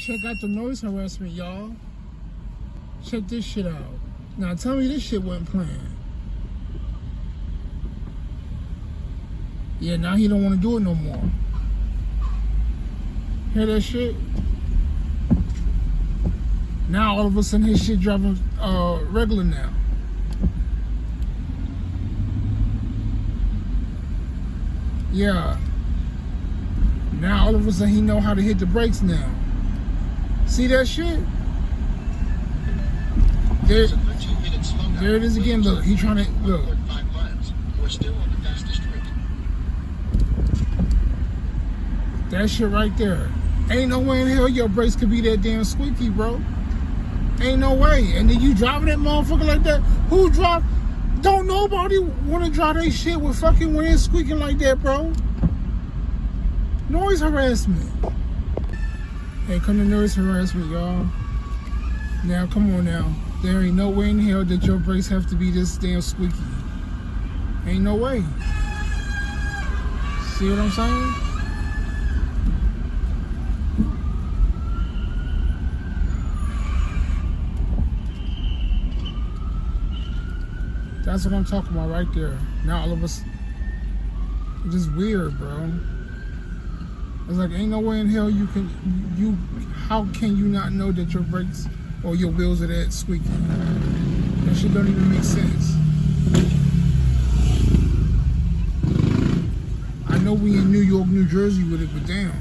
Check out the noise harassment, y'all. Check this shit out. Now tell me this shit wasn't planned. Yeah, now he don't want to do it no more. Hear that shit? Now all of a sudden his shit driving regular now. Yeah. Now all of a sudden he know how to hit the brakes now. See that shit? There it is again. Look, he trying to look. That shit right there. Ain't no way in hell your brakes could be that damn squeaky, bro. Ain't no way. And then you driving that motherfucker like that? Who drive? Don't nobody want to drive their shit with fucking when it's squeaking like that, bro. Noise harassment. Hey, come to noise harassment, y'all. Now, come on now. There ain't no way in hell that your brakes have to be this damn squeaky. Ain't no way. See what I'm saying? That's what I'm talking about right there. Now all of us, it's just weird, bro. It's like ain't no way in hell how can you not know that your brakes or your wheels are that squeaky? That shit don't even make sense. I know we in New York, New Jersey with it, but damn.